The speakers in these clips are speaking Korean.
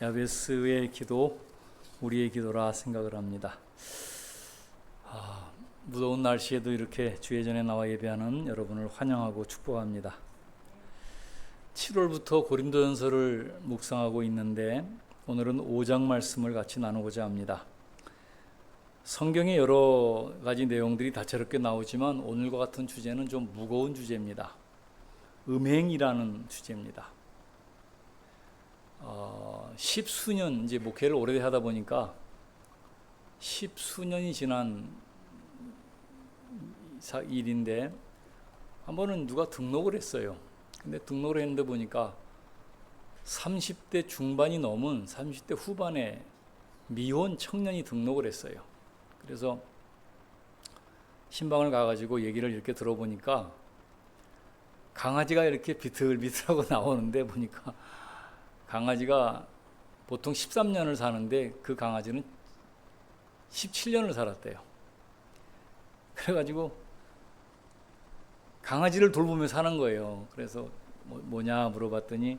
야베스의 기도, 우리의 기도라 생각을 합니다. 무더운 날씨에도 이렇게 주의 전에 나와 예배하는 여러분을 환영하고 축복합니다. 7월부터 고린도전서를 묵상하고 있는데 오늘은 5장 말씀을 같이 나누고자 합니다. 성경의 여러 가지 내용들이 다채롭게 나오지만 오늘과 같은 주제는 좀 무거운 주제입니다. 음행이라는 주제입니다. 십수년 이제 목회를 오래 하다 보니까 십수년이 지난 일인데 한 번은 누가 등록을 했어요. 근데 등록을 했는데 보니까 30대 중반이 넘은 30대 후반의 미혼 청년이 등록을 했어요. 그래서 신방을 가가지고 얘기를 이렇게 들어보니까 강아지가 이렇게 비틀비틀하고 나오는데 보니까 강아지가 보통 13년을 사는데 그 강아지는 17년을 살았대요. 그래가지고 강아지를 돌보며 사는 거예요. 그래서 뭐냐 물어봤더니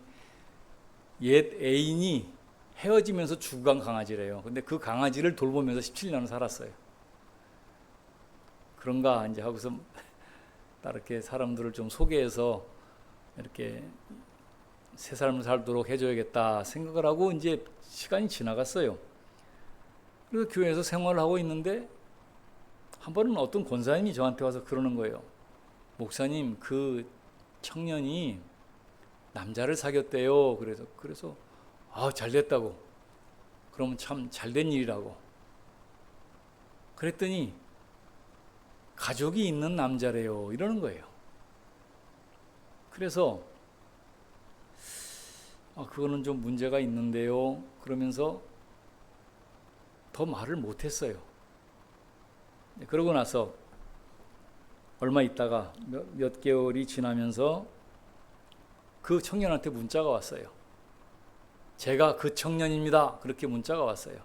옛 애인이 헤어지면서 죽고 간 강아지래요. 근데 그 강아지를 돌보면서 17년을 살았어요. 그런가 이제 하고서 이렇게 사람들을 좀 소개해서 이렇게 새 삶을 살도록 해줘야겠다 생각을 하고 이제 시간이 지나갔어요. 그래서 교회에서 생활을 하고 있는데 한 번은 어떤 권사님이 저한테 와서 그러는 거예요. 목사님, 그 청년이 남자를 사귀었대요. 그래서 잘 됐다고. 그러면 참 잘된 일이라고. 그랬더니 가족이 있는 남자래요. 이러는 거예요. 그래서 그거는 좀 문제가 있는데요. 그러면서 더 말을 못했어요. 그러고 나서 얼마 있다가 몇 개월이 지나면서 그 청년한테 문자가 왔어요. 제가 그 청년입니다. 그렇게 문자가 왔어요.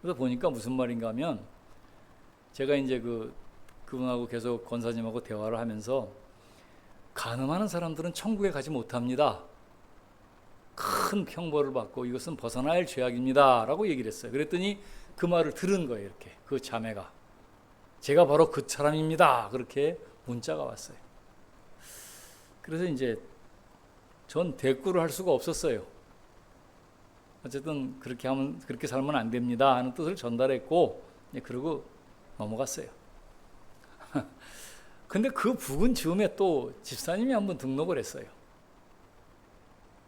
그래서 보니까 무슨 말인가 하면 제가 이제 그분하고 계속 권사님하고 대화를 하면서 간음하는 사람들은 천국에 가지 못합니다. 큰 형벌을 받고 이것은 벗어나야 할 죄악입니다. 라고 얘기를 했어요. 그랬더니 그 말을 들은 거예요. 이렇게 그 자매가. 제가 바로 그 사람입니다. 그렇게 문자가 왔어요. 그래서 이제 전 대꾸를 할 수가 없었어요. 어쨌든 그렇게 살면 안 됩니다 하는 뜻을 전달했고 그러고 넘어갔어요. 근데 그 부근 즈음에 또 집사님이 한번 등록을 했어요.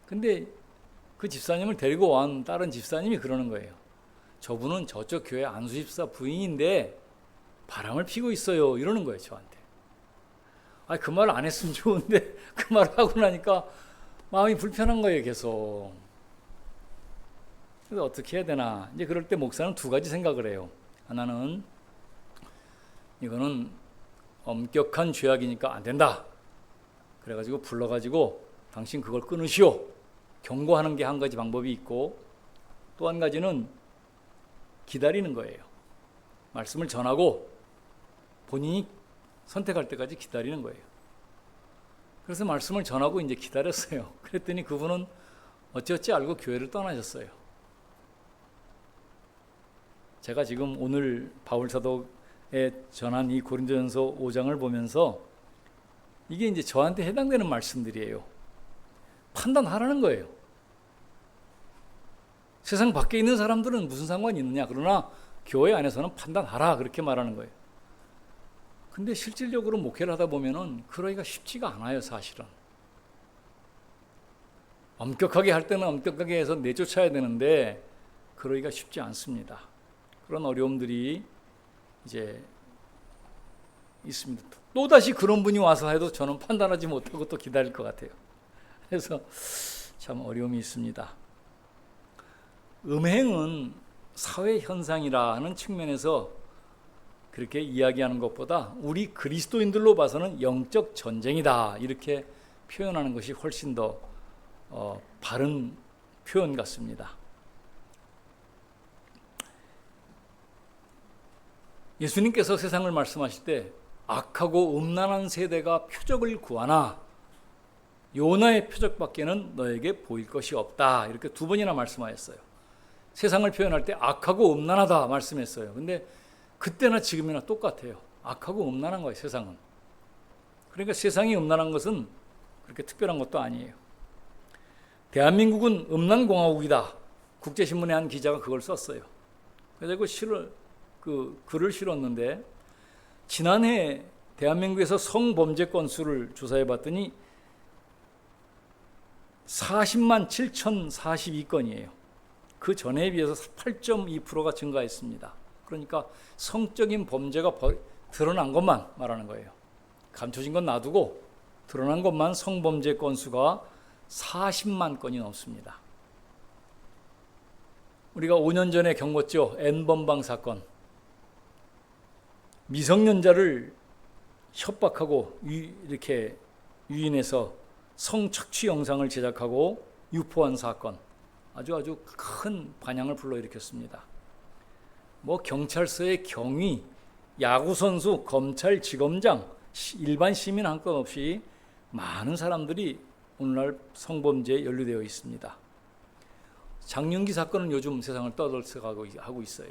근데 그 집사님을 데리고 온 다른 집사님이 그러는 거예요. 저분은 저쪽 교회 안수집사 부인인데 바람을 피고 있어요. 이러는 거예요, 저한테. 그 말 안 했으면 좋은데 그 말을 하고 나니까 마음이 불편한 거예요, 계속. 그래서 어떻게 해야 되나. 이제 그럴 때 목사는 두 가지 생각을 해요. 하나는 이거는 엄격한 죄악이니까 안 된다. 그래가지고 불러가지고 당신 그걸 끊으시오. 경고하는 게 한 가지 방법이 있고 또 한 가지는 기다리는 거예요. 말씀을 전하고 본인이 선택할 때까지 기다리는 거예요. 그래서 말씀을 전하고 이제 기다렸어요. 그랬더니 그분은 어찌어찌 알고 교회를 떠나셨어요. 제가 지금 오늘 바울사도에 전한 이 고린도전서 5장을 보면서 이게 이제 저한테 해당되는 말씀들이에요. 판단하라는 거예요. 세상 밖에 있는 사람들은 무슨 상관이 있느냐. 그러나 교회 안에서는 판단하라. 그렇게 말하는 거예요. 근데 실질적으로 목회를 하다 보면은 그러기가 쉽지가 않아요, 사실은. 엄격하게 할 때는 엄격하게 해서 내쫓아야 되는데 그러기가 쉽지 않습니다. 그런 어려움들이 이제 있습니다. 또다시 그런 분이 와서 해도 저는 판단하지 못하고 또 기다릴 것 같아요. 그래서 참 어려움이 있습니다. 음행은 사회 현상이라는 측면에서 그렇게 이야기하는 것보다 우리 그리스도인들로 봐서는 영적 전쟁이다 이렇게 표현하는 것이 훨씬 더 바른 표현 같습니다. 예수님께서 세상을 말씀하실 때 악하고 음란한 세대가 표적을 구하나 요나의 표적밖에는 너에게 보일 것이 없다. 이렇게 두 번이나 말씀하였어요. 세상을 표현할 때 악하고 음란하다 말씀했어요. 근데 그때나 지금이나 똑같아요. 악하고 음란한 거예요, 세상은. 그러니까 세상이 음란한 것은 그렇게 특별한 것도 아니에요. 대한민국은 음란공화국이다. 국제신문에 한 기자가 그걸 썼어요. 그래서 그 글을 실었는데, 지난해 대한민국에서 성범죄 건수를 조사해 봤더니 40만 7,042건이에요. 그 전에 비해서 8.2%가 증가했습니다. 그러니까 성적인 범죄가 드러난 것만 말하는 거예요. 감춰진 건 놔두고 드러난 것만 성범죄 건수가 40만 건이 넘습니다. 우리가 5년 전에 겪었죠. N번방 사건. 미성년자를 협박하고 이렇게 유인해서 성착취 영상을 제작하고 유포한 사건. 아주 큰 반향을 불러일으켰습니다. 경찰서의 경위, 야구선수, 검찰지검장, 일반 시민 한 건 없이 많은 사람들이 오늘날 성범죄에 연루되어 있습니다. 장윤기 사건은 요즘 세상을 떠들썩하고 있어요.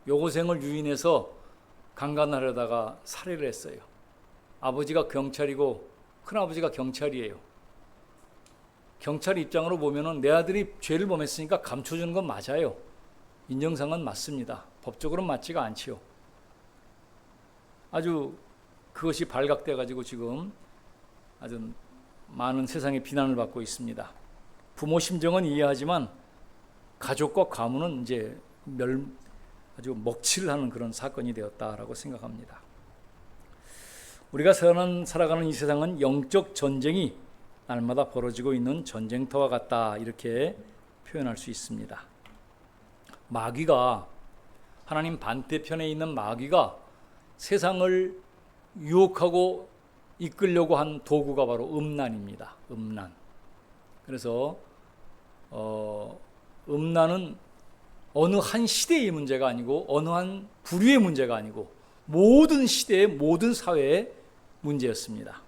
여고생을 유인해서 강간하려다가 살해를 했어요. 아버지가 경찰이고 큰아버지가 경찰이에요. 경찰 입장으로 보면은 내 아들이 죄를 범했으니까 감춰주는 건 맞아요. 인정상은 맞습니다. 법적으로는 맞지가 않지요. 아주 그것이 발각돼 가지고 지금 아주 많은 세상의 비난을 받고 있습니다. 부모 심정은 이해하지만 가족과 가문은 이제 아주 먹칠을 하는 그런 사건이 되었다라고 생각합니다. 우리가 살아가는 이 세상은 영적 전쟁이 날마다 벌어지고 있는 전쟁터와 같다, 이렇게 표현할 수 있습니다. 마귀가, 하나님 반대편에 있는 마귀가 세상을 유혹하고 이끌려고 한 도구가 바로 음란입니다. 음란. 그래서 음란은 어느 한 시대의 문제가 아니고 어느 한 부류의 문제가 아니고 모든 시대의 모든 사회의 문제였습니다.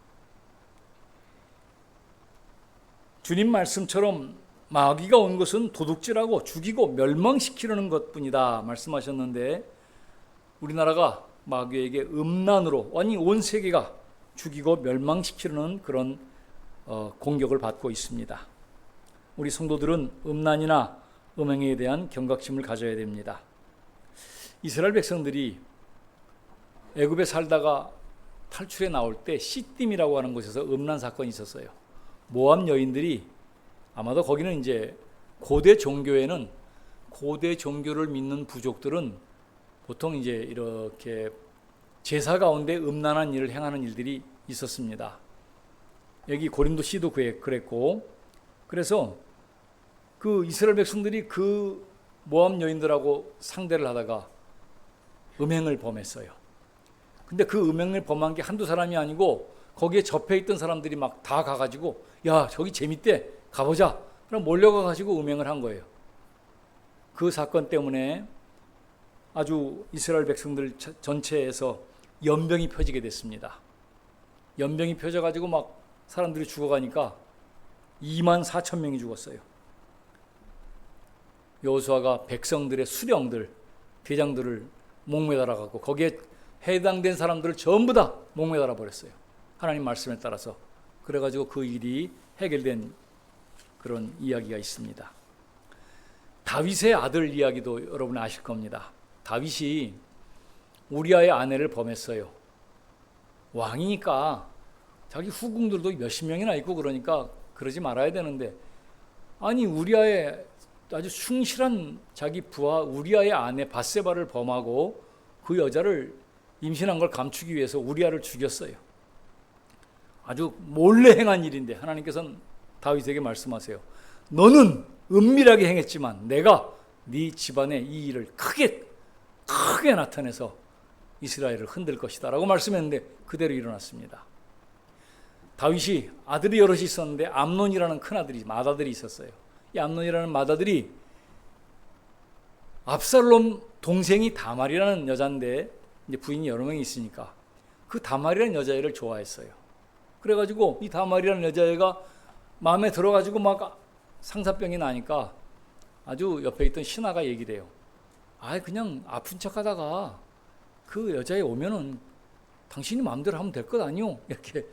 주님 말씀처럼 마귀가 온 것은 도둑질하고 죽이고 멸망시키려는 것뿐이다 말씀하셨는데, 우리나라가 마귀에게 음란으로 온 세계가 죽이고 멸망시키려는 그런 공격을 받고 있습니다. 우리 성도들은 음란이나 음행에 대한 경각심을 가져야 됩니다. 이스라엘 백성들이 애굽에 살다가 탈출해 나올 때 시딤이라고 하는 곳에서 음란 사건이 있었어요. 모압 여인들이, 아마도 거기는 이제 고대 종교를 믿는 부족들은 보통 이제 이렇게 제사 가운데 음란한 일을 행하는 일들이 있었습니다. 여기 고린도시도 그랬고, 그래서 그 이스라엘 백성들이 그 모압 여인들하고 상대를 하다가 음행을 범했어요. 근데 그 음행을 범한 게 한두 사람이 아니고 거기에 접해 있던 사람들이 막 다 가가지고, 야, 저기 재밌대, 가보자. 그럼 몰려가가지고 음행을 한 거예요. 그 사건 때문에 아주 이스라엘 백성들 전체에서 연병이 펴지게 됐습니다. 연병이 펴져가지고 막 사람들이 죽어가니까 2만 4천 명이 죽었어요. 여호수아가 백성들의 수령들, 대장들을 목매달아가고 거기에 해당된 사람들을 전부 다 목매달아 버렸어요. 하나님 말씀에 따라서. 그래가지고 그 일이 해결된 그런 이야기가 있습니다. 다윗의 아들 이야기도 여러분 아실 겁니다. 다윗이 우리아의 아내를 범했어요. 왕이니까 자기 후궁들도 몇십 명이나 있고 그러니까 그러지 말아야 되는데, 아니 우리아의 아주 충실한 자기 부하 우리아의 아내 밧세바를 범하고 그 여자를 임신한 걸 감추기 위해서 우리아를 죽였어요. 아주 몰래 행한 일인데 하나님께서는 다윗에게 말씀하세요. 너는 은밀하게 행했지만 내가 네 집안에 이 일을 크게 나타내서 이스라엘을 흔들 것이다 라고 말씀했는데 그대로 일어났습니다. 다윗이 아들이 여럿이 있었는데 암논이라는 큰아들이, 맏아들이 있었어요. 이 암논이라는 맏아들이 압살롬 동생이 다말이라는 여자인데, 이제 부인이 여러 명이 있으니까 그 다말이라는 여자애를 좋아했어요. 그래가지고 이 다말이라는 여자애가 마음에 들어가지고 막 상사병이 나니까 아주 옆에 있던 신하가 얘기를 해요. 그냥 아픈 척하다가 그 여자애 오면은 당신이 마음대로 하면 될 것 아니오? 이렇게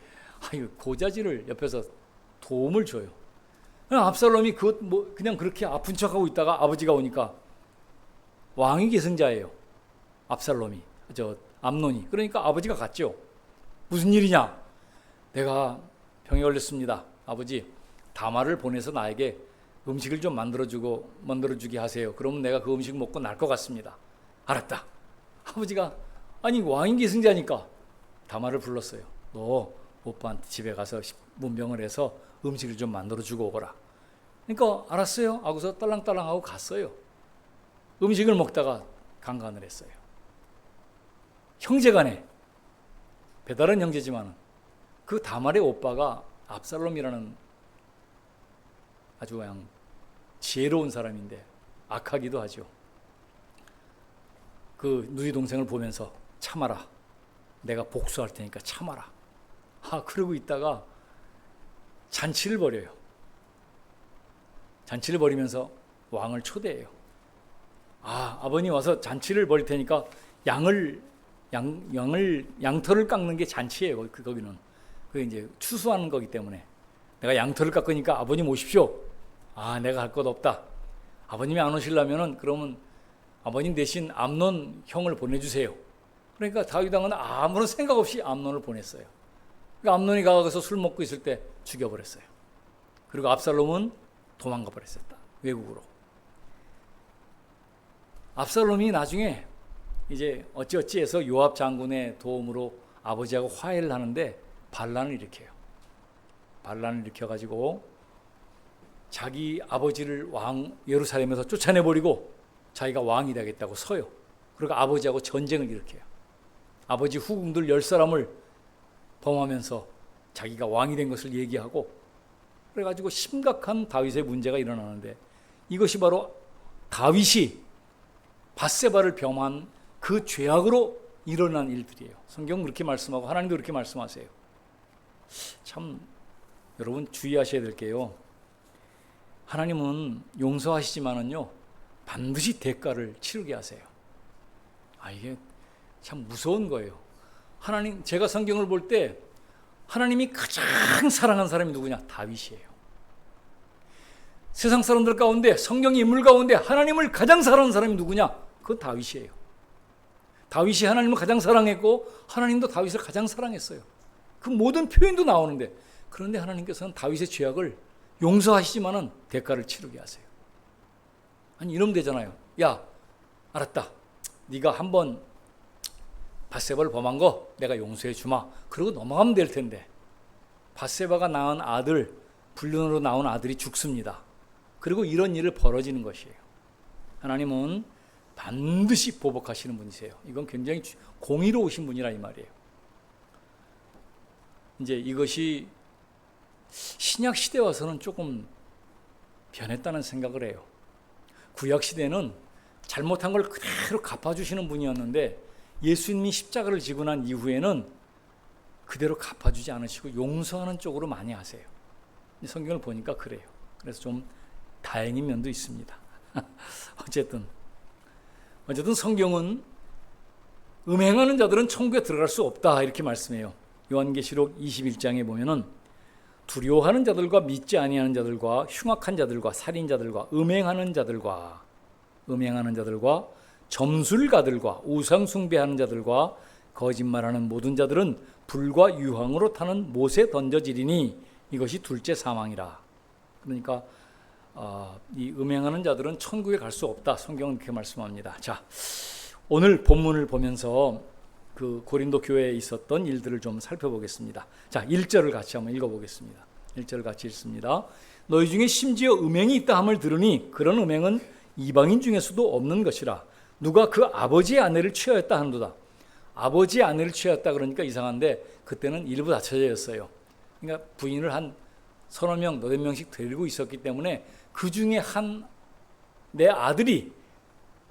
고자질을 옆에서 도움을 줘요. 압살롬이 그냥 그렇게 아픈 척하고 있다가 아버지가 오니까 왕위 계승자예요. 압살롬이, 암논이. 그러니까 아버지가 갔죠. 무슨 일이냐? 내가 병에 걸렸습니다. 아버지, 다말을 보내서 나에게 음식을 좀 만들어주게 하세요. 그러면 내가 그 음식 먹고 날 것 같습니다. 알았다. 아버지가 왕위 계승자니까 다말을 불렀어요. 너 오빠한테 집에 가서 문병을 해서 음식을 좀 만들어주고 오거라. 그러니까 알았어요 하고서 딸랑딸랑하고 갔어요. 음식을 먹다가 강간을 했어요. 형제간에, 배다른 형제지만 그 다말의 오빠가 압살롬이라는 아주 그냥 지혜로운 사람인데 악하기도 하죠. 그 누이 동생을 보면서 참아라. 내가 복수할 테니까 참아라. 그러고 있다가 잔치를 벌여요. 잔치를 벌이면서 왕을 초대해요. 아버님 와서 잔치를 벌일 테니까 양털을 깎는 게 잔치예요. 거기는. 그게 이제 추수하는 거기 때문에 내가 양털을 깎으니까 아버님 오십시오. 내가 할 것 없다. 아버님이 안 오시려면은 그러면 아버님 대신 암논 형을 보내주세요. 그러니까 다윗 왕은 아무런 생각 없이 암논을 보냈어요. 그러니까 암논이 가서 술 먹고 있을 때 죽여버렸어요. 그리고 압살롬은 도망가 버렸었다. 외국으로. 압살롬이 나중에 이제 어찌어찌해서 요압 장군의 도움으로 아버지하고 화해를 하는데 반란을 일으켜요. 반란을 일으켜가지고 자기 아버지를 예루살렘에서 쫓아내버리고 자기가 왕이 되겠다고 서요. 그리고 아버지하고 전쟁을 일으켜요. 아버지 후궁들 10사람을 범하면서 자기가 왕이 된 것을 얘기하고, 그래가지고 심각한 다윗의 문제가 일어나는데, 이것이 바로 다윗이 밧세바를 범한 그 죄악으로 일어난 일들이에요. 성경은 그렇게 말씀하고 하나님도 그렇게 말씀하세요. 참 여러분 주의하셔야 될 게요, 하나님은 용서하시지만은요 반드시 대가를 치르게 하세요. 이게 참 무서운 거예요. 제가 성경을 볼 때 하나님이 가장 사랑한 사람이 누구냐? 다윗이에요. 세상 사람들 가운데, 성경의 인물 가운데 하나님을 가장 사랑하는 사람이 누구냐? 그건 다윗이에요. 다윗이 하나님을 가장 사랑했고 하나님도 다윗을 가장 사랑했어요. 그 모든 표현도 나오는데, 그런데 하나님께서는 다윗의 죄악을 용서하시지만은 대가를 치르게 하세요. 이러면 되잖아요. 야, 알았다. 네가 한번 밧세바를 범한 거 내가 용서해 주마. 그러고 넘어가면 될 텐데, 밧세바가 낳은 아들, 불륜으로 나온 아들이 죽습니다. 그리고 이런 일을 벌어지는 것이에요. 하나님은 반드시 보복하시는 분이세요. 이건 굉장히 공의로우신 분이라 이 말이에요. 이제 이것이 신약 시대 와서는 조금 변했다는 생각을 해요. 구약 시대는 잘못한 걸 그대로 갚아주시는 분이었는데, 예수님이 십자가를 지고 난 이후에는 그대로 갚아주지 않으시고 용서하는 쪽으로 많이 하세요. 성경을 보니까 그래요. 그래서 좀 다행인 면도 있습니다. 어쨌든 성경은 음행하는 자들은 천국에 들어갈 수 없다 이렇게 말씀해요. 요한계시록 21장에 보면은 두려워하는 자들과 믿지 아니하는 자들과 흉악한 자들과 살인자들과 음행하는 자들과 점술가들과 우상 숭배하는 자들과 거짓말하는 모든 자들은 불과 유황으로 타는 못에 던져지리니 이것이 둘째 사망이라. 그러니까 이 음행하는 자들은 천국에 갈 수 없다. 성경은 그렇게 말씀합니다. 자, 오늘 본문을 보면서 그 고린도 교회에 있었던 일들을 좀 살펴보겠습니다. 자, 1절을 같이 한번 읽어보겠습니다. 1절 같이 읽습니다. 너희 중에 심지어 음행이 있다 함을 들으니 그런 음행은 이방인 중에서도 없는 것이라. 누가 그 아버지의 아내를 취하였다 하는도다. 아버지의 아내를 취하였다 그러니까 이상한데, 그때는 일부 다처제였어요. 그러니까 부인을 한 서너 명, 너댓 명씩 데리고 있었기 때문에 그 중에 내 아들이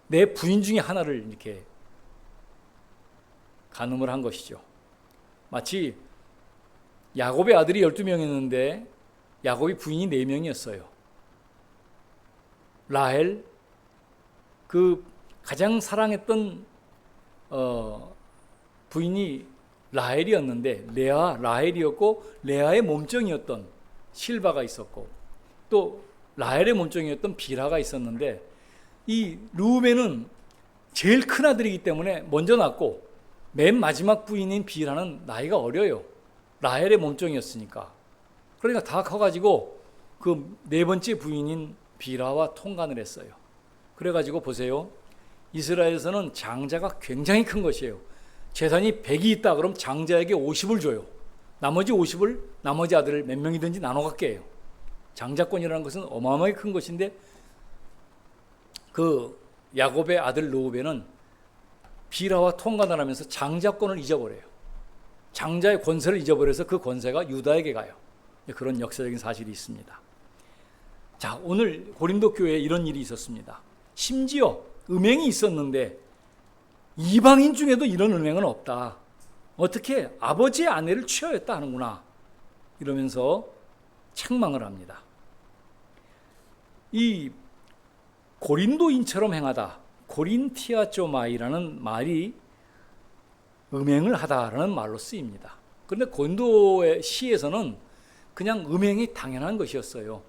내 부인 중에 하나를 이렇게 간음을 한 것이죠. 마치 야곱의 아들이 12명이었는데 야곱이 부인이 4명이었어요. 라헬, 그 가장 사랑했던 부인이 라헬이었는데 라헬이었고, 레아의 몸종이었던 실바가 있었고, 또 라헬의 몸종이었던 빌하가 있었는데, 이 르우벤은 제일 큰 아들이기 때문에 먼저 낳고, 맨 마지막 부인인 빌하는 나이가 어려요. 라헬의 몸종이었으니까. 그러니까 다 커가지고 그 4번째 부인인 빌하와 통간을 했어요. 그래가지고 보세요. 이스라엘에서는 장자가 굉장히 큰 것이에요. 재산이 100이 있다 그럼 장자에게 50을 줘요. 나머지 50을 나머지 아들 몇 명이든지 나눠 갖게 해요. 장자권이라는 것은 어마어마하게 큰 것인데, 그 야곱의 아들 르우벤은 빌하와 통간을 하면서 장자권을 잊어버려요. 장자의 권세를 잊어버려서 그 권세가 유다에게 가요. 그런 역사적인 사실이 있습니다. 자, 오늘 고린도 교회에 이런 일이 있었습니다. 심지어 음행이 있었는데 이방인 중에도 이런 음행은 없다. 어떻게 아버지의 아내를 취하였다 하는구나. 이러면서 책망을 합니다. 이 고린도인처럼 행하다, 고린티아조마이라는 말이 음행을 하다라는 말로 쓰입니다. 그런데 고린도의 시에서는 그냥 음행이 당연한 것이었어요.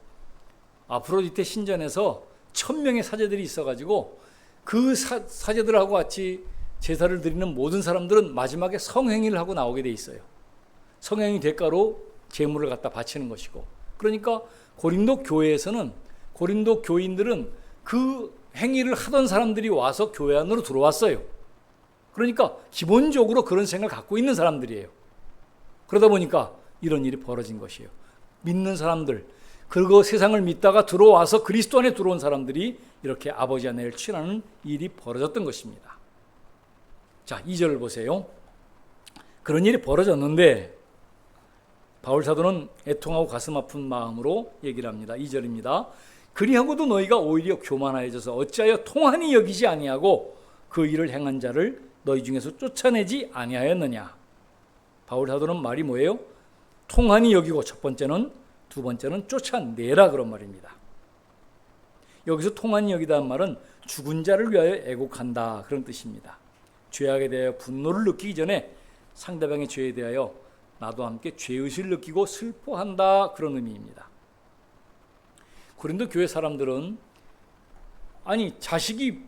아프로디테 신전에서 1000명의 사제들이 있어가지고 그 사제들하고 같이 제사를 드리는 모든 사람들은 마지막에 성행위를 하고 나오게 돼 있어요. 성행위 대가로 제물을 갖다 바치는 것이고, 그러니까 고린도 교회에서는, 고린도 교인들은 그 행위를 하던 사람들이 와서 교회 안으로 들어왔어요. 그러니까 기본적으로 그런 생각을 갖고 있는 사람들이에요. 그러다 보니까 이런 일이 벌어진 것이에요. 믿는 사람들, 그리고 세상을 믿다가 들어와서 그리스도 안에 들어온 사람들이 이렇게 아버지 아내를 취하는 일이 벌어졌던 것입니다. 자, 2절을 보세요. 그런 일이 벌어졌는데 바울 사도는 애통하고 가슴 아픈 마음으로 얘기를 합니다. 2절입니다. 그리하고도 너희가 오히려 교만하여져서 어찌하여 통한이 여기지 아니하고 그 일을 행한 자를 너희 중에서 쫓아내지 아니하였느냐. 바울 사도는 말이 뭐예요? 통한이 여기고, 첫 번째는, 두 번째는 쫓아내라, 그런 말입니다. 여기서 통한이 여기다는 말은 죽은 자를 위하여 애곡한다, 그런 뜻입니다. 죄악에 대하여 분노를 느끼기 전에 상대방의 죄에 대하여 나도 함께 죄의식을 느끼고 슬퍼한다, 그런 의미입니다. 고린도 교회 사람들은, 아니, 자식이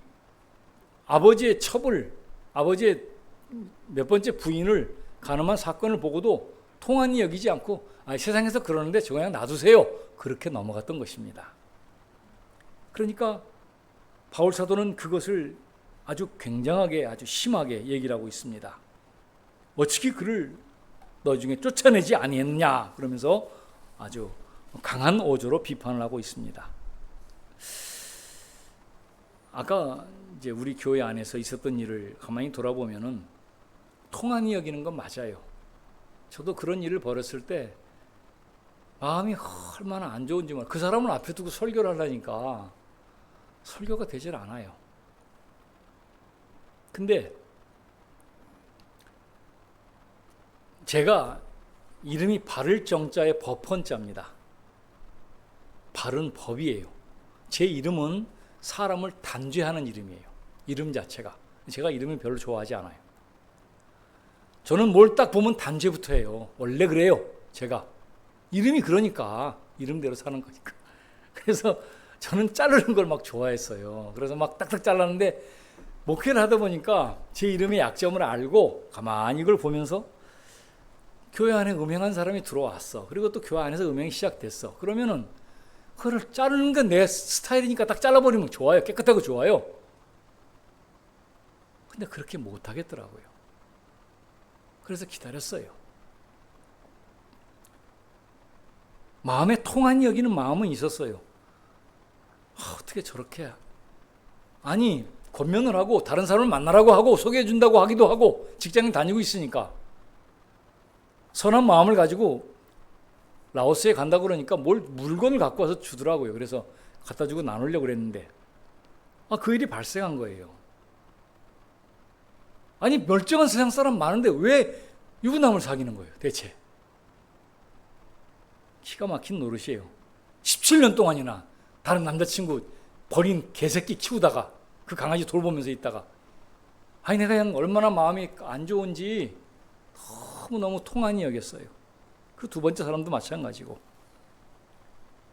아버지의 첩을, 아버지의 몇 번째 부인을 간음한 사건을 보고도 통한이 여기지 않고, 세상에서 그러는데 저 그냥 놔두세요, 그렇게 넘어갔던 것입니다. 그러니까 바울 사도는 그것을 아주 굉장하게, 아주 심하게 얘기를 하고 있습니다. 어떻게 그를 너 중에 쫓아내지 아니했느냐, 그러면서 아주 강한 어조로 비판을 하고 있습니다. 아까 이제 우리 교회 안에서 있었던 일을 가만히 돌아보면은 통한이 여기는 건 맞아요. 저도 그런 일을 벌였을 때 마음이 얼마나 안 좋은지 몰라요. 그 사람을 앞에 두고 설교를 하려니까 설교가 되질 않아요. 근데 제가 이름이 바를 정자의 법헌자입니다. 바른 법이에요. 제 이름은 사람을 단죄하는 이름이에요. 이름 자체가. 제가 이름을 별로 좋아하지 않아요. 저는 뭘 딱 보면 단죄부터 해요. 원래 그래요. 제가. 이름이 그러니까. 이름대로 사는 거니까. 그래서 저는 자르는 걸 막 좋아했어요. 그래서 막 딱딱 잘랐는데, 목회를 하다 보니까 제 이름의 약점을 알고 가만히 이걸 보면서 교회 안에 음행한 사람이 들어왔어. 그리고 또 교회 안에서 음행이 시작됐어. 그러면은 그걸 자르는 건 내 스타일이니까 딱 잘라버리면 좋아요. 깨끗하고 좋아요. 근데 그렇게 못하겠더라고요. 그래서 기다렸어요. 마음에 통한이 여기는 마음은 있었어요. 어떻게 저렇게, 아니, 권면을 하고 다른 사람을 만나라고 하고 소개해 준다고 하기도 하고 직장에 다니고 있으니까 선한 마음을 가지고 라오스에 간다고 그러니까 물건을 갖고 와서 주더라고요. 그래서 갖다 주고 나누려고 그랬는데 그 일이 발생한 거예요. 아니, 멀쩡한 세상 사람 많은데 왜 유부남을 사귀는 거예요, 대체? 기가 막힌 노릇이에요. 17년 동안이나 다른 남자친구 버린 개새끼 키우다가 그 강아지 돌보면서 있다가 아니 내가 그냥 얼마나 마음이 안 좋은지 너무너무 통한이 여겼어요. 그 두 번째 사람도 마찬가지고.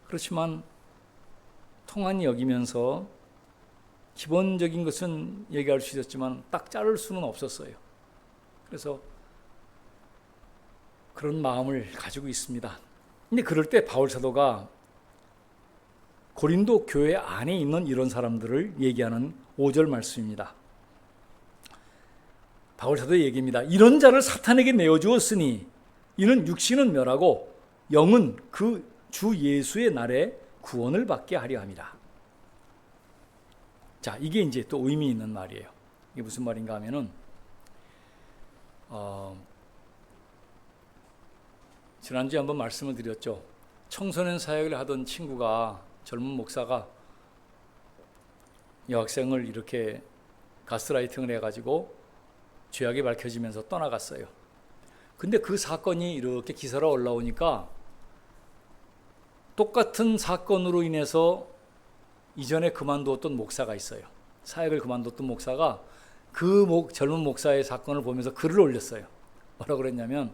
그렇지만 통한이 여기면서 기본적인 것은 얘기할 수 있었지만 딱 자를 수는 없었어요. 그래서 그런 마음을 가지고 있습니다. 근데 그럴 때 바울 사도가 고린도 교회 안에 있는 이런 사람들을 얘기하는 5절 말씀입니다. 바울 사도의 얘기입니다. 이런 자를 사탄에게 내어주었으니 이는 육신은 멸하고 영은 그 주 예수의 날에 구원을 받게 하려 함이라. 자, 이게 이제 또 의미 있는 말이에요. 이게 무슨 말인가 하면은 지난주에 한번 말씀을 드렸죠. 청소년 사역을 하던 친구가, 젊은 목사가 여학생을 이렇게 가스라이팅을 해가지고 죄악이 밝혀지면서 떠나갔어요. 근데 그 사건이 이렇게 기사로 올라오니까 똑같은 사건으로 인해서 이전에 그만두었던 목사가 있어요. 사역을 그만뒀던 목사가 그 젊은 목사의 사건을 보면서 글을 올렸어요. 뭐라고 그랬냐면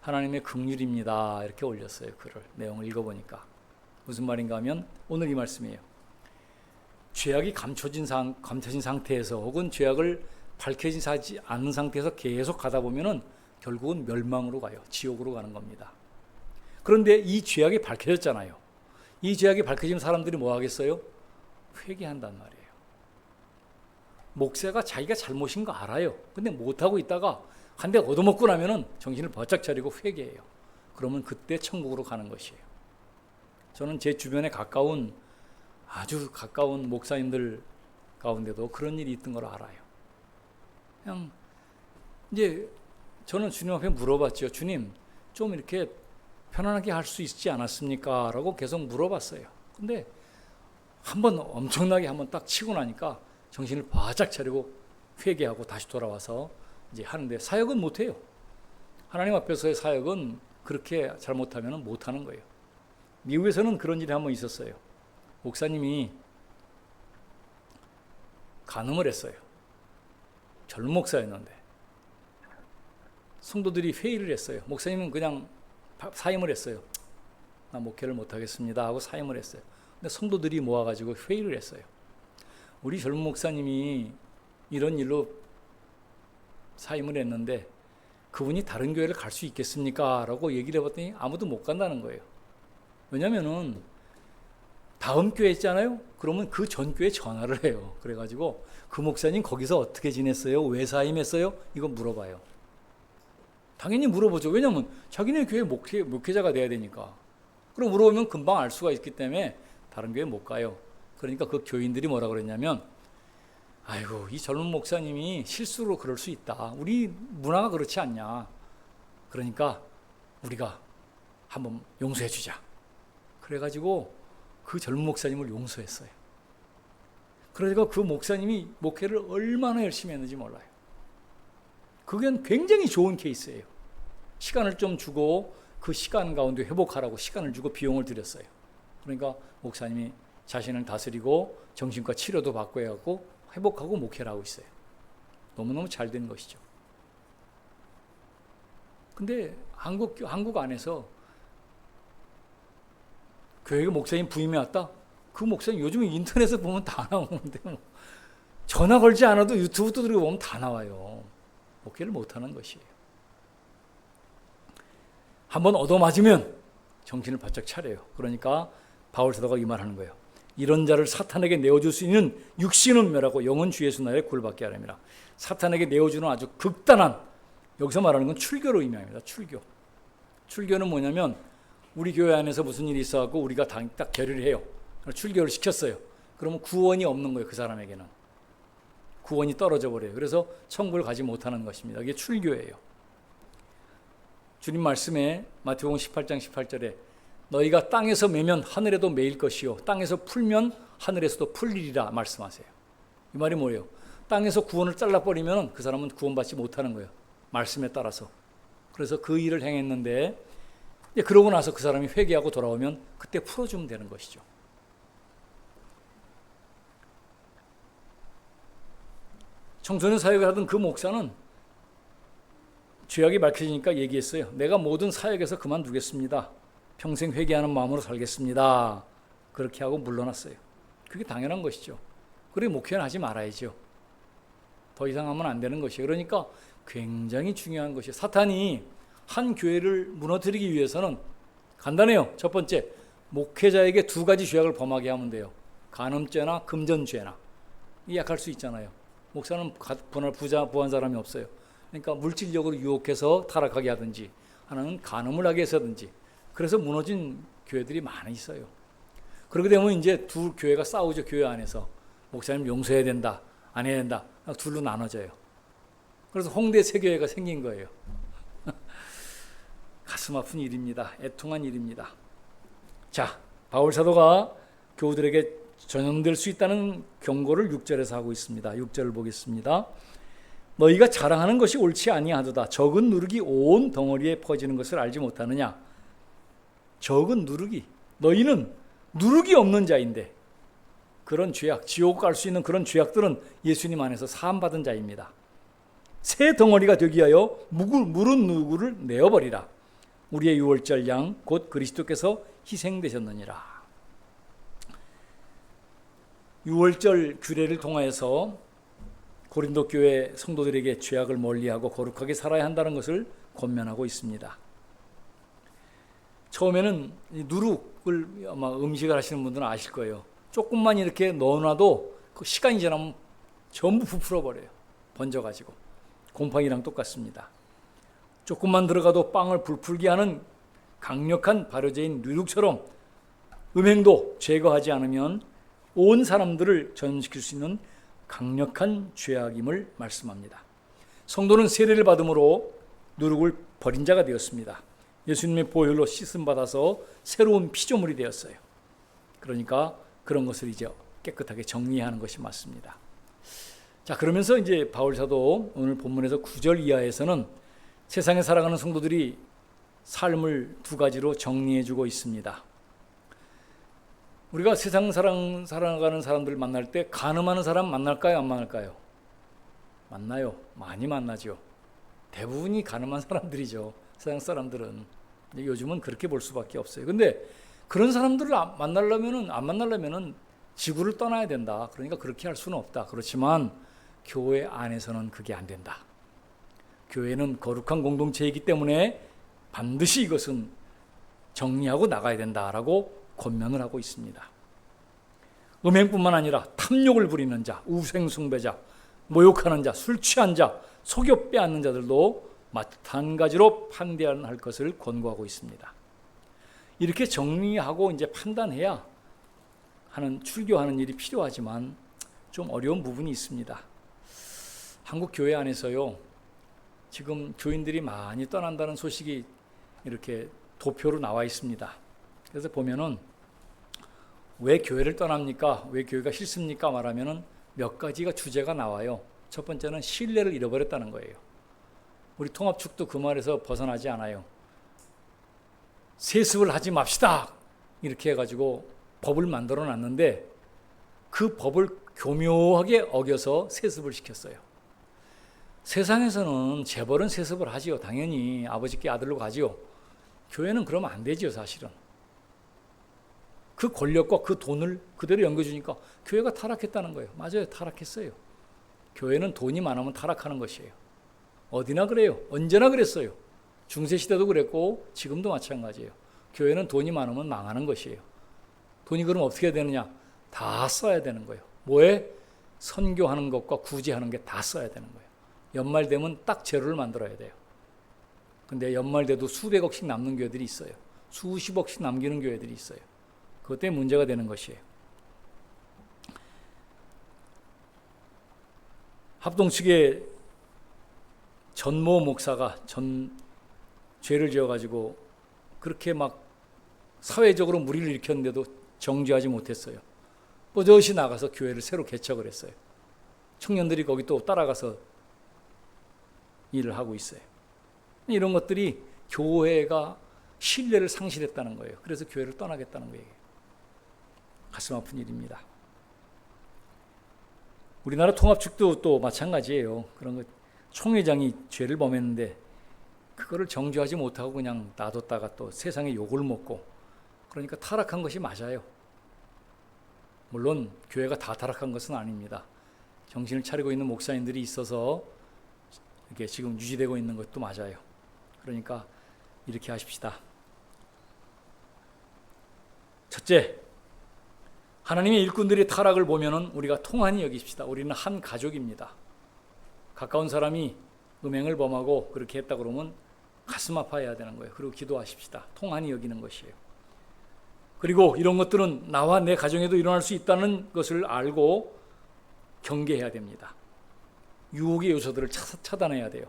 하나님의 긍휼입니다 이렇게 올렸어요. 글을. 내용을 읽어보니까 무슨 말인가 하면 오늘 이 말씀이에요. 죄악이 감춰진 상태에서 혹은 죄악을 밝혀지지 않은 상태에서 계속 가다 보면은 결국은 멸망으로 가요. 지옥으로 가는 겁니다. 그런데 이 죄악이 밝혀졌잖아요. 이 죄악이 밝혀지면 사람들이 뭐 하겠어요? 회개한단 말이에요. 목사가 자기가 잘못인 거 알아요. 근데 못하고 있다가 한 대 얻어먹고 나면은 정신을 바짝 차리고 회개해요. 그러면 그때 천국으로 가는 것이에요. 저는 제 주변에 아주 가까운 목사님들 가운데도 그런 일이 있던 걸 알아요. 그냥 이제 저는 주님 앞에 물어봤죠. 주님, 좀 이렇게 편안하게 할 수 있지 않았습니까? 라고 계속 물어봤어요. 근데 한번 엄청나게 한번 딱 치고 나니까 정신을 바짝 차리고 회개하고 다시 돌아와서 이제 하는데 사역은 못해요. 하나님 앞에서의 사역은 그렇게 잘못하면 못하는 거예요. 미국에서는 그런 일이 한번 있었어요. 목사님이 간음을 했어요. 젊은 목사였는데 성도들이 회의를 했어요. 목사님은 그냥 사임을 했어요. 나 목회를 못하겠습니다 하고 사임을 했어요. 근데 성도들이 모아가지고 회의를 했어요. 우리 젊은 목사님이 이런 일로 사임을 했는데 그분이 다른 교회를 갈 수 있겠습니까? 라고 얘기를 해봤더니 아무도 못 간다는 거예요. 왜냐면은 다음 교회 있잖아요. 그러면 그 전 교회에 전화를 해요. 그래가지고 그 목사님 거기서 어떻게 지냈어요? 왜 사임했어요? 이거 물어봐요. 당연히 물어보죠. 왜냐면 자기네 교회 목회자가 돼야 되니까. 그럼 물어보면 금방 알 수가 있기 때문에 다른 교회 못 가요. 그러니까 그 교인들이 뭐라 그랬냐면 아이고 이 젊은 목사님이 실수로 그럴 수 있다. 우리 문화가 그렇지 않냐. 그러니까 우리가 한번 용서해 주자. 그래가지고 그 젊은 목사님을 용서했어요. 그러니까 그 목사님이 목회를 얼마나 열심히 했는지 몰라요. 그건 굉장히 좋은 케이스예요. 시간을 좀 주고 그 시간 가운데 회복하라고 시간을 주고 비용을 들였어요. 그러니까 목사님이 자신을 다스리고 정신과 치료도 받고 해갖고 회복하고 목회를 하고 있어요. 너무너무 잘 된 것이죠. 근데 한국 안에서 교회 목사님 부임해 왔다? 그 목사님 요즘에 인터넷에 보면 다 나오는데 전화 걸지 않아도 유튜브 두드려 보면 다 나와요. 목회를 못하는 것이에요. 한번 얻어맞으면 정신을 바짝 차려요. 그러니까 바울 사도가 이 말하는 거예요. 이런 자를 사탄에게 내어줄 수 있는 육신은 멸하고 영은 주 예수 나라에 구원받게 하렵니다. 사탄에게 내어주는 아주 극단한, 여기서 말하는 건 출교로 의미합니다. 출교는 뭐냐면 우리 교회 안에서 무슨 일이 있어갖고 우리가 딱 결의를 해요. 출교를 시켰어요. 그러면 구원이 없는 거예요. 그 사람에게는. 구원이 떨어져 버려요. 그래서 천국을 가지 못하는 것입니다. 이게 출교예요. 주님 말씀에 마태복음 18장 18절에 너희가 땅에서 매면 하늘에도 매일 것이요 땅에서 풀면 하늘에서도 풀리리라 말씀하세요. 이 말이 뭐예요? 땅에서 구원을 잘라버리면 그 사람은 구원받지 못하는 거예요. 말씀에 따라서. 그래서 그 일을 행했는데 그러고 나서 그 사람이 회개하고 돌아오면 그때 풀어주면 되는 것이죠. 청소년 사역을 하던 그 목사는 죄악이 밝혀지니까 얘기했어요. 내가 모든 사역에서 그만두겠습니다. 평생 회개하는 마음으로 살겠습니다. 그렇게 하고 물러났어요. 그게 당연한 것이죠. 그래 목회는 하지 말아야죠. 더 이상 하면 안 되는 것이에요. 그러니까 굉장히 중요한 것이에요. 사탄이 한 교회를 무너뜨리기 위해서는 간단해요. 첫 번째, 목회자에게 두 가지 죄악을 범하게 하면 돼요. 간음죄나 금전죄나. 이 약할 수 있잖아요. 목사는 부한 사람이 없어요. 그러니까 물질적으로 유혹해서 타락하게 하든지, 하나는 간음을 하게 해서든지. 그래서 무너진 교회들이 많이 있어요. 그렇게 되면 이제 두 교회가 싸우죠. 교회 안에서. 목사님 용서해야 된다, 안 해야 된다. 둘로 나눠져요. 그래서 홍대 세교회가 생긴 거예요. 가슴 아픈 일입니다. 애통한 일입니다. 자, 바울 사도가 교우들에게 전염될 수 있다는 경고를 6절에서 하고 있습니다. 6절을 보겠습니다. 너희가 자랑하는 것이 옳지 아니하도다. 적은 누룩이 온 덩어리에 퍼지는 것을 알지 못하느냐. 적은 누룩이, 너희는 누룩이 없는 자인데 그런 죄악, 지옥 갈 수 있는 그런 죄악들은 예수님 안에서 사함받은 자입니다. 새 덩어리가 되기 위하여 무른 누구를 내어버리라. 우리의 유월절 양 곧 그리스도께서 희생되셨느니라. 유월절 규례를 통하여서 고린도 교회 성도들에게 죄악을 멀리하고 거룩하게 살아야 한다는 것을 권면하고 있습니다. 처음에는 누룩을 아마 음식을 하시는 분들은 아실 거예요. 조금만 이렇게 넣어놔도 그 시간이 지나면 전부 부풀어 버려요. 번져가지고. 곰팡이랑 똑같습니다. 조금만 들어가도 빵을 불풀게 하는 강력한 발효제인 누룩처럼 음행도 제거하지 않으면 온 사람들을 전염시킬 수 있는 강력한 죄악임을 말씀합니다. 성도는 세례를 받음으로 누룩을 버린 자가 되었습니다. 예수님의 보혈로 씻음 받아서 새로운 피조물이 되었어요. 그러니까 그런 것을 이제 깨끗하게 정리하는 것이 맞습니다. 자, 그러면서 이제 바울 사도 오늘 본문에서 9절 이하에서는 세상에 살아가는 성도들이 삶을 두 가지로 정리해 주고 있습니다. 우리가 세상 살아가는 사람들 만날 때 간음하는 사람 만날까요? 안 만날까요? 만나요. 많이 만나죠. 대부분이 간음한 사람들이죠. 세상 사람들은. 요즘은 그렇게 볼 수밖에 없어요. 근데 그런 사람들을 안 만나려면은 지구를 떠나야 된다. 그러니까 그렇게 할 수는 없다. 그렇지만 교회 안에서는 그게 안 된다. 교회는 거룩한 공동체이기 때문에 반드시 이것은 정리하고 나가야 된다라고 권면을 하고 있습니다. 음행뿐만 아니라 탐욕을 부리는 자, 우생숭배자, 모욕하는 자, 술 취한 자, 속여 빼앗는 자들도 마찬가지로 판단할 것을 권고하고 있습니다. 이렇게 정리하고 이제 판단해야 하는 출교하는 일이 필요하지만 좀 어려운 부분이 있습니다. 한국 교회 안에서요, 지금 교인들이 많이 떠난다는 소식이 이렇게 도표로 나와 있습니다. 그래서 보면은 왜 교회를 떠납니까? 왜 교회가 싫습니까? 말하면은 몇 가지가 주제가 나와요. 첫 번째는 신뢰를 잃어버렸다는 거예요. 우리 통합축도 그 말에서 벗어나지 않아요. 세습을 하지 맙시다 이렇게 해가지고 법을 만들어 놨는데 그 법을 교묘하게 어겨서 세습을 시켰어요. 세상에서는 재벌은 세습을 하지요. 당연히 아버지께 아들로 가지요. 교회는 그러면 안 되지요. 사실은 그 권력과 그 돈을 그대로 연결주니까 교회가 타락했다는 거예요. 맞아요. 타락했어요. 교회는 돈이 많으면 타락하는 것이에요. 어디나 그래요. 언제나 그랬어요. 중세시대도 그랬고 지금도 마찬가지예요. 교회는 돈이 많으면 망하는 것이에요. 돈이 그럼 어떻게 해야 되느냐? 다 써야 되는 거예요. 뭐에? 선교하는 것과 구제하는 게 다 써야 되는 거예요. 연말 되면 딱 재료를 만들어야 돼요. 근데 연말 돼도 수백억씩 남는 교회들이 있어요. 수십억씩 남기는 교회들이 있어요. 그것 때문에 문제가 되는 것이에요. 합동 측의 전모 목사가 죄를 지어가지고 그렇게 막 사회적으로 무리를 일으켰는데도 정죄하지 못했어요. 뽀젓이 나가서 교회를 새로 개척을 했어요. 청년들이 거기 또 따라가서 일을 하고 있어요. 이런 것들이 교회가 신뢰를 상실했다는 거예요. 그래서 교회를 떠나겠다는 거예요. 가슴 아픈 일입니다. 우리나라 통합축도 또 마찬가지예요. 그런 거 총회장이 죄를 범했는데 그거를 정죄하지 못하고 그냥 놔뒀다가 또 세상에 욕을 먹고, 그러니까 타락한 것이 맞아요. 물론 교회가 다 타락한 것은 아닙니다. 정신을 차리고 있는 목사님들이 있어서 이렇게 지금 유지되고 있는 것도 맞아요. 그러니까 이렇게 하십시다. 첫째, 하나님의 일꾼들의 타락을 보면은 우리가 통한히 여기십시다. 우리는 한 가족입니다. 가까운 사람이 음행을 범하고 그렇게 했다 그러면 가슴 아파해야 되는 거예요. 그리고 기도하십시다. 통한히 여기는 것이에요. 그리고 이런 것들은 나와 내 가정에도 일어날 수 있다는 것을 알고 경계해야 됩니다. 유혹의 요소들을 차단해야 돼요.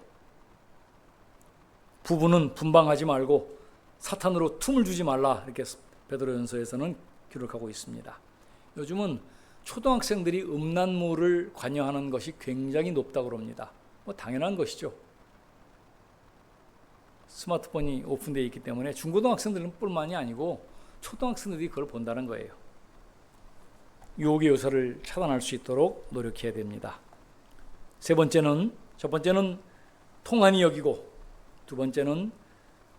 부부는 분방하지 말고 사탄으로 틈을 주지 말라, 이렇게 베드로전서에서는 기록하고 있습니다. 요즘은 초등학생들이 음란물을 관여하는 것이 굉장히 높다고 합니다. 뭐 당연한 것이죠. 스마트폰이 오픈되어 있기 때문에 중고등학생들은 뿐만이 아니고 초등학생들이 그걸 본다는 거예요. 유혹의 요소를 차단할 수 있도록 노력해야 됩니다. 첫 번째는 통한히 여기고, 두 번째는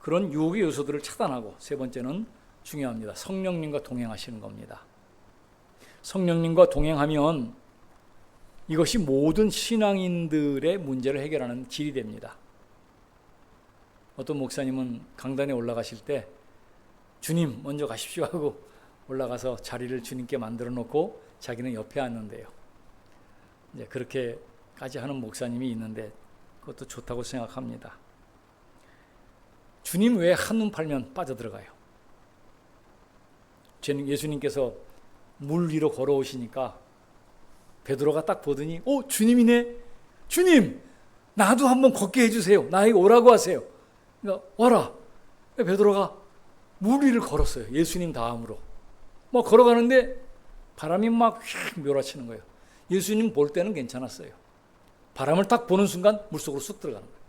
그런 유혹의 요소들을 차단하고, 세 번째는 중요합니다. 성령님과 동행하시는 겁니다. 성령님과 동행하면 이것이 모든 신앙인들의 문제를 해결하는 길이 됩니다. 어떤 목사님은 강단에 올라가실 때 주님 먼저 가십시오 하고 올라가서 자리를 주님께 만들어 놓고 자기는 옆에 앉는데요. 이제 그렇게까지 하는 목사님이 있는데 그것도 좋다고 생각합니다. 주님 외에 한눈 팔면 빠져들어가요. 예수님께서 물 위로 걸어오시니까 베드로가 딱 보더니 주님이네. 주님, 나도 한번 걷게 해주세요. 나에게 오라고 하세요. 그러니까 와라. 베드로가 물 위를 걸었어요. 예수님 다음으로. 뭐 걸어가는데 바람이 막 휙 몰아치는 거예요. 예수님 볼 때는 괜찮았어요. 바람을 딱 보는 순간 물속으로 쑥 들어가는 거예요.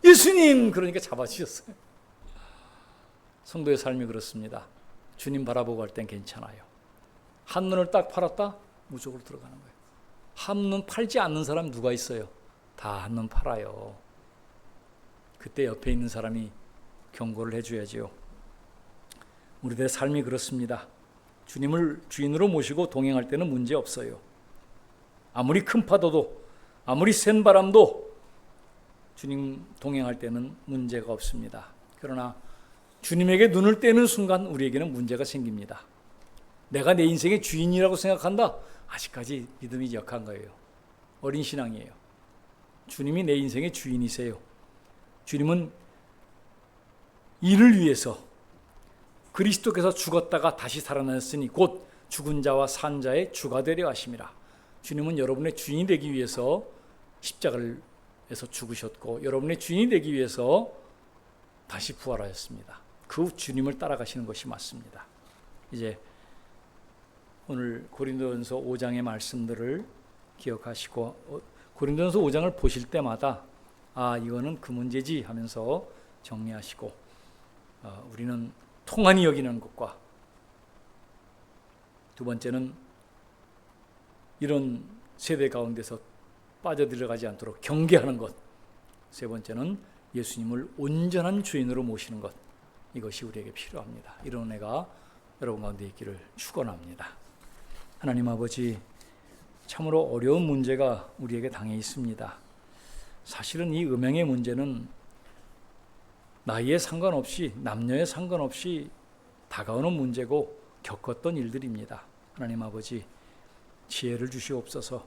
예수님! 그러니까 잡아주셨어요. 성도의 삶이 그렇습니다. 주님 바라보고 할 땐 괜찮아요. 한눈을 딱 팔았다? 무속으로 들어가는 거예요. 한눈 팔지 않는 사람 누가 있어요? 다 한눈 팔아요. 그때 옆에 있는 사람이 경고를 해줘야지요. 우리들의 삶이 그렇습니다. 주님을 주인으로 모시고 동행할 때는 문제 없어요. 아무리 큰 파도도, 아무리 센 바람도 주님 동행할 때는 문제가 없습니다. 그러나 주님에게 눈을 떼는 순간 우리에게는 문제가 생깁니다. 내가 내 인생의 주인이라고 생각한다? 아직까지 믿음이 약한 거예요. 어린 신앙이에요. 주님이 내 인생의 주인이세요. 주님은 이를 위해서 그리스도께서 죽었다가 다시 살아났으니 곧 죽은 자와 산 자의 주가 되려 하심이라. 주님은 여러분의 주인이 되기 위해서 십자가에서 죽으셨고 여러분의 주인이 되기 위해서 다시 부활하셨습니다. 그 주님을 따라가시는 것이 맞습니다. 이제 오늘 고린도전서 5장의 말씀들을 기억하시고 고린도전서 5장을 보실 때마다 이거는 그 문제지 하면서 정리하시고 우리는 통한히 여기는 것과 두 번째는 이런 세대 가운데서 빠져들어가지 않도록 경계하는 것, 세 번째는 예수님을 온전한 주인으로 모시는 것, 이것이 우리에게 필요합니다. 이런 은혜가 여러분 가운데 있기를 축원합니다. 하나님 아버지, 참으로 어려운 문제가 우리에게 당해 있습니다. 사실은 이 음행의 문제는 나이에 상관없이 남녀에 상관없이 다가오는 문제고 겪었던 일들입니다. 하나님 아버지, 지혜를 주시옵소서.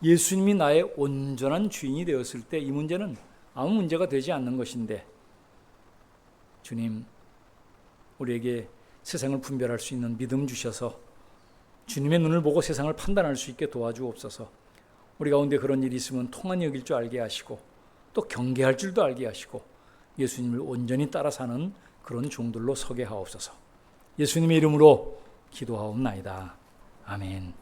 예수님이 나의 온전한 주인이 되었을 때 이 문제는 아무 문제가 되지 않는 것인데 주님, 우리에게 세상을 분별할 수 있는 믿음 주셔서 주님의 눈을 보고 세상을 판단할 수 있게 도와주옵소서. 우리 가운데 그런 일이 있으면 통한히 여길 줄 알게 하시고 또 경계할 줄도 알게 하시고 예수님을 온전히 따라 사는 그런 종들로 서게 하옵소서. 예수님의 이름으로 기도하옵나이다. 아멘.